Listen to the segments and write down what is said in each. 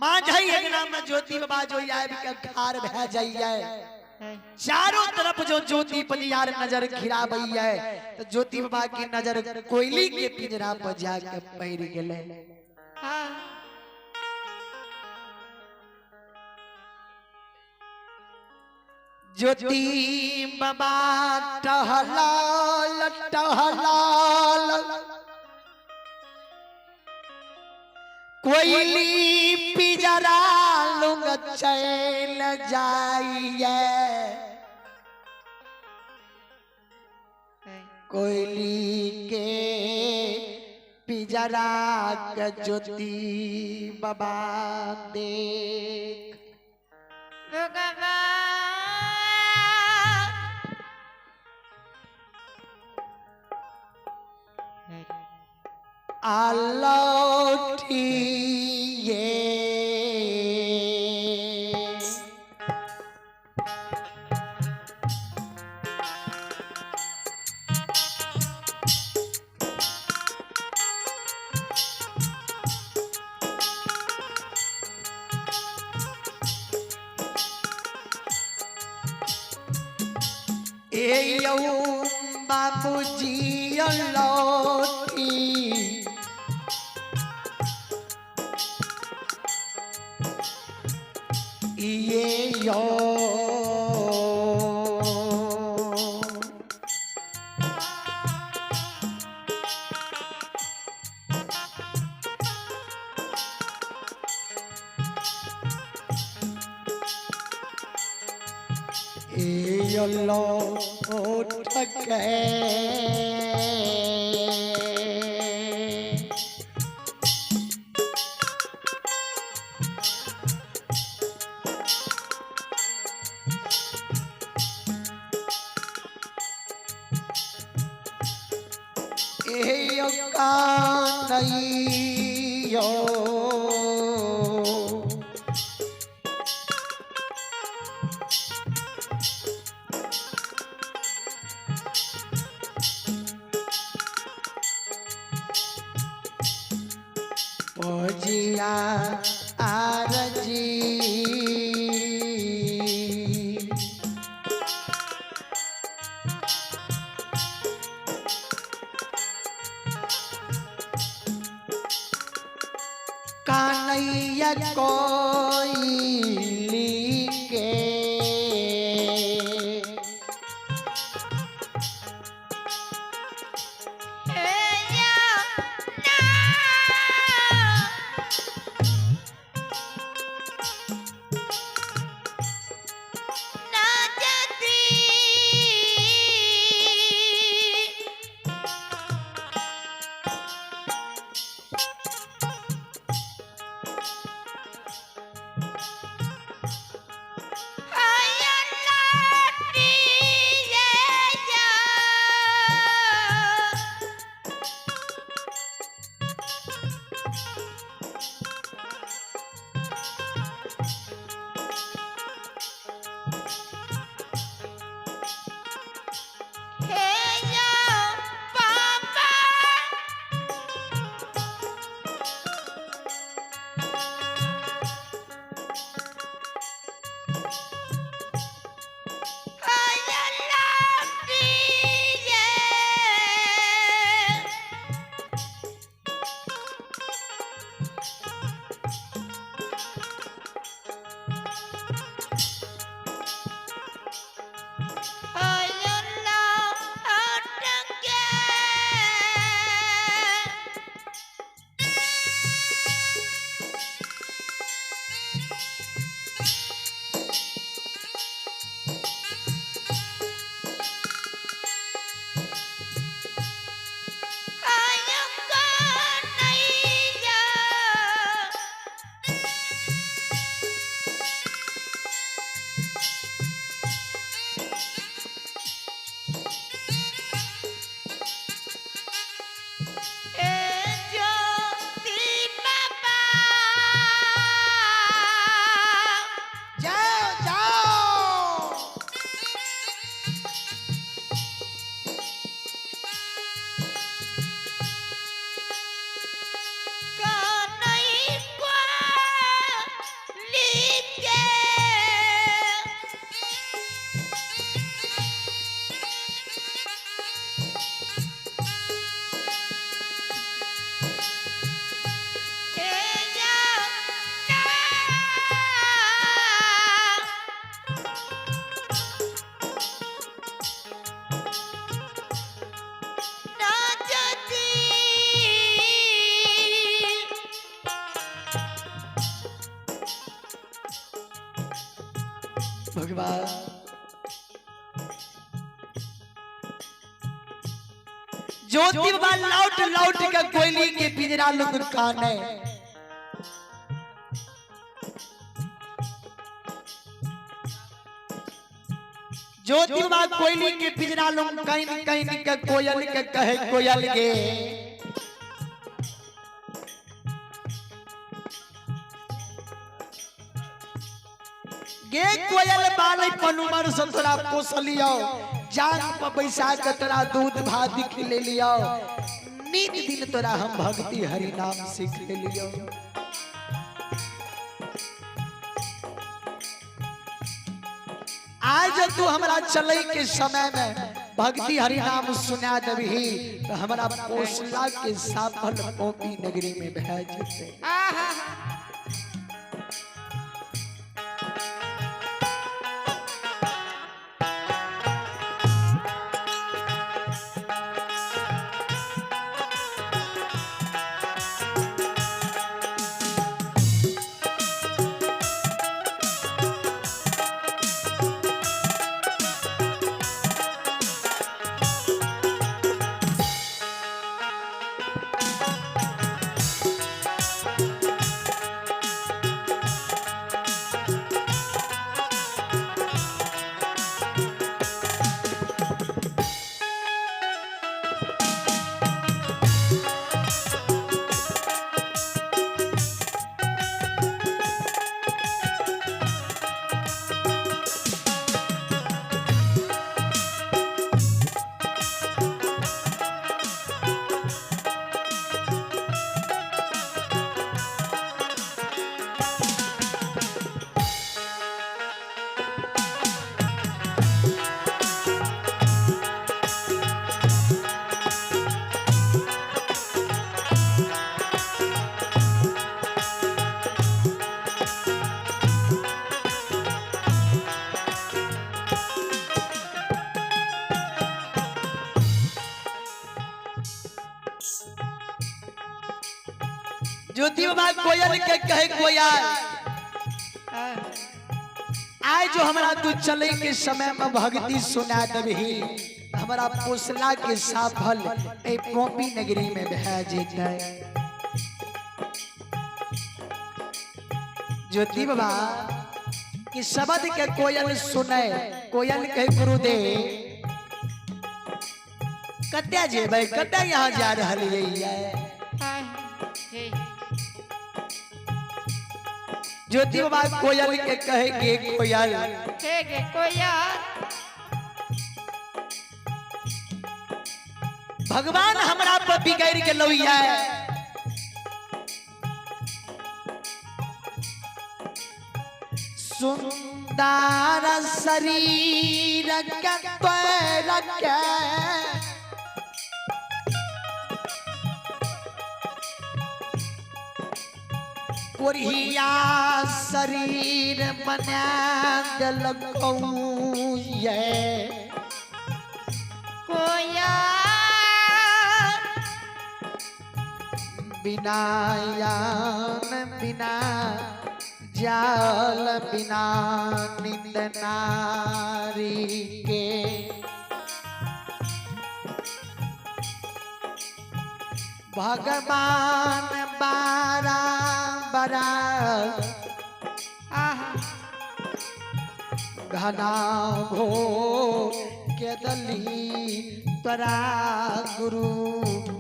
मां जाई अंगना में ज्योति बाबा जो आए के खार भे जाइए चारों तरफ जो ज्योति पलियार नजर घिरा बई है तो ज्योति बाबा की नजर कोयली के पिंजरा पर जाके पैर गेले। ज्योति बाबा टहलाल टहलाल कोयली पिंजरा लुंग चल जाइए कोयली के पिंजरा के ज्योति बाबा देख आलौठिए ए यौ बाबूजी लौटी ये यो लो ठके कानैयो जिया आरजी कानैया कोयली के भगवान ज्योति बाबा लौट लौट के कोयली के पिंजरा लोग काने ज्योति बाबा कोयली के पिंजरा लोग कहीं कहीं के कोयल के कहे कोयल गे गे कोयल बाले पनुमर से तोरा पोसलियो जान पर बैसा के तोरा दूध भात खिले लियो नीत दिन तोरा हम भक्ति हरि नाम सीख लियो आज तू हमरा चले के समय में भक्ति हरि नाम सुना देबही तो हमरा पोसला के साफल पोपी नगरी में भेज जेते ज्योति बाबा कोयल के कहे कोयल आज जो हमरा तू चले के समय में भक्ति सुना देबही हमरा पोसला के साफल ए पोपी नगरी में भेज जेते ज्योति बाबा कि शब्द के कोयल सुने कोयल कहे गुरुदेव कत्या जेबै कत्या यहाँ जा रहलिए ज्योति बाबा कोयल के कहे गे कोयल भगवान हमरा पर बिगड़ के लौया सुंदर शरीर के पैर के कोरिया शरीर बना दिलको ये कोया बिना यान बिना जाल बिना निंद नारी के भगवान बारा बरा घना घो के दली तरा गुरु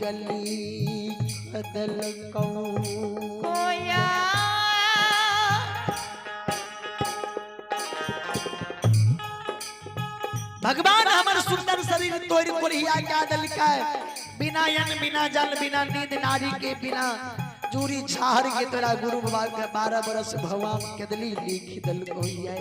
गली बदल कोया भगवान हमार सुंदर शरीर तोड़ कोरिया का दल का बिना यन बिना जल बिना नींद नारी के बिना जूरी छाहर के तोरा गुरु बाबा के 12 बरस भगवान के दली लिख दल कोइया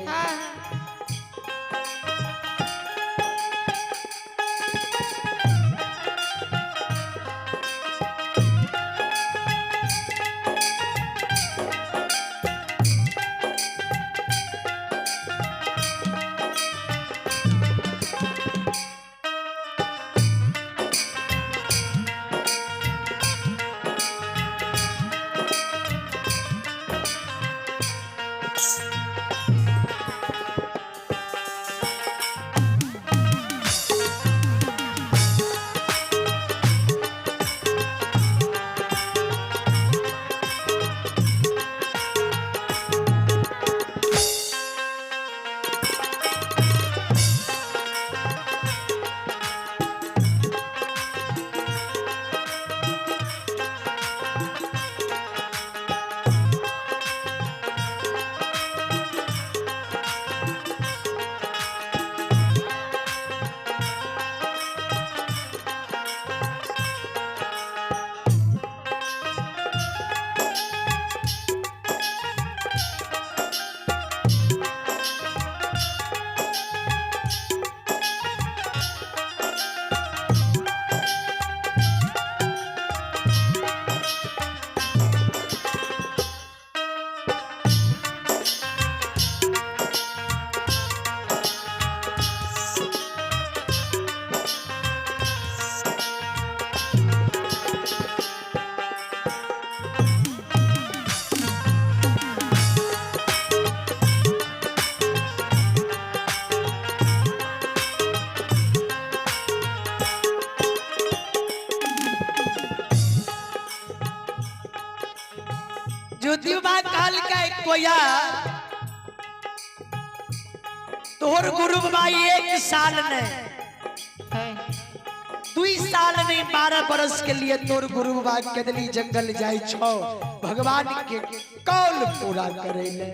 कोया तोहर गुरु बाबा 1 साल ने 2 साल नहीं 12 बरस के लिए तोर गुरु बाबा केदली जंगल जाय छो भगवान के कौल पूरा करे ले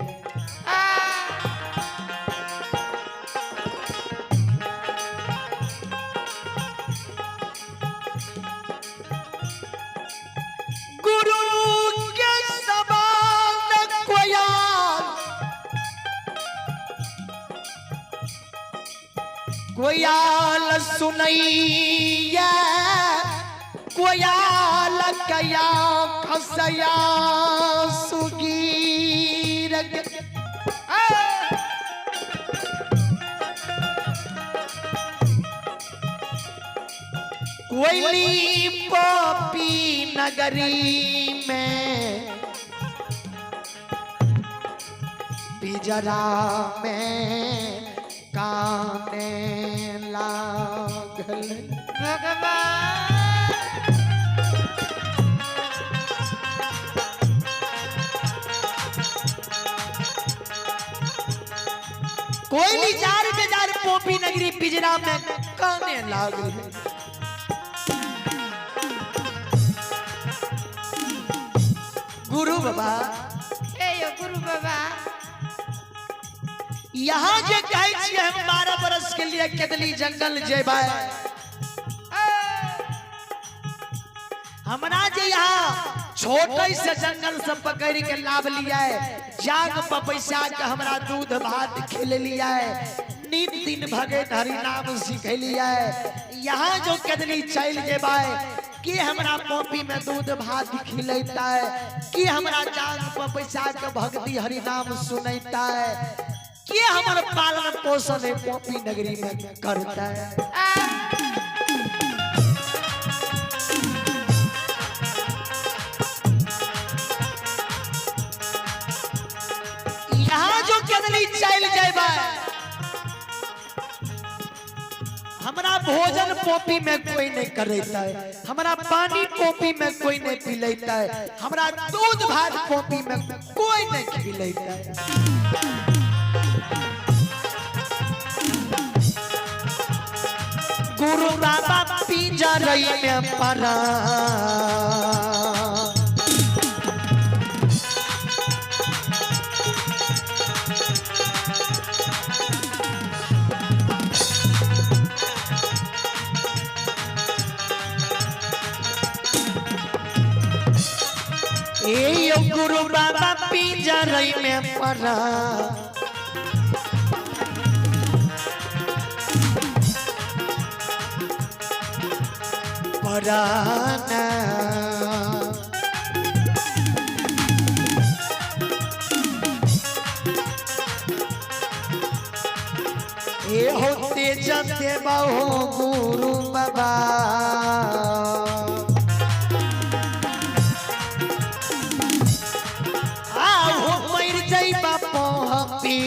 कोयाल सुनैया कोयाल कया खसया सुगीर कोयली पोपी नगरी में पिजरा में काने लागल भगवान कोयली जार बेजार पोपी नगरी पिजरा में काने लागल गुरु बाबा गुरु बाबा यहाँ जे कहे छिए हम 12 बरस के लिए केदली जंगल जेबै हमरा जे यहाँ छोटे से जंगल से पकड़ के लाभ लिया जाग पर पैसा के हमरा दूध भात खिलिया नित दिन भगत हरि नाम सिखलिया यहाँ जो केदली चल जेबै कि हमरा पोपी में दूध भात खिलैता कि हमरा जाग पर पैसा के भक्ति हरि नाम सुनैता कि हमारे पालन पोषण है पोपी नगरी में करता है यहाँ जो केदली चल जाए हमारा भोजन पोपी में कोई नहीं करता है हमारा पानी पोपी में कोई नहीं पिलेता है हमारा दूध भात पोपी में कोई नहीं खिलेता है गुरु बाबा पिंजरई में पड़ा गुरु बाबा पिंजरई में पड़ा पराना ए होते जते बहु गुरु बाबा आओ मर जाई बापो हपी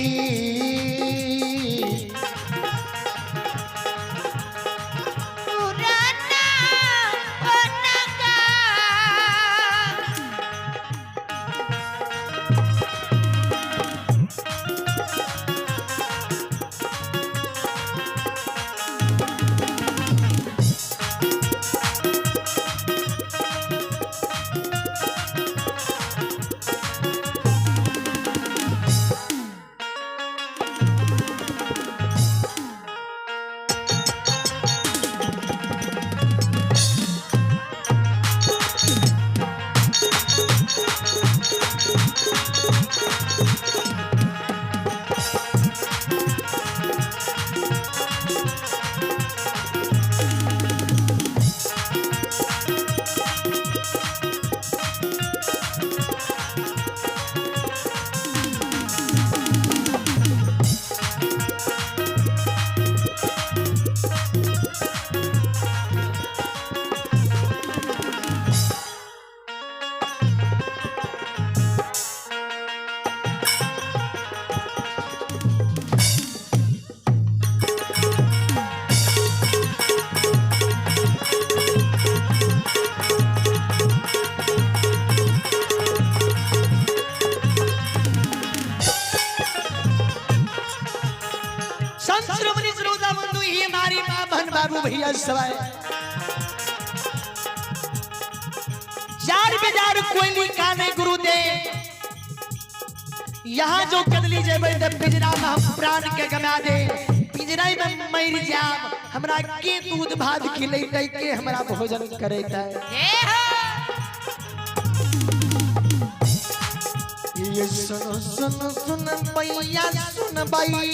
संत शिरोमणि सरोजा बंधु ही हमारी माँ बहन बाबू भैया सवाए जार बेजार कोयली काने गुरुदेव यहाँ जो कदली जेबै त पिंजरा में हम प्राण के गमा दे पिंजरा में मर जाम हमरा के दूध भात खिलैतै के हमरा भोजन करैतै ये सुनो सुनो सुन भैया सुन भाई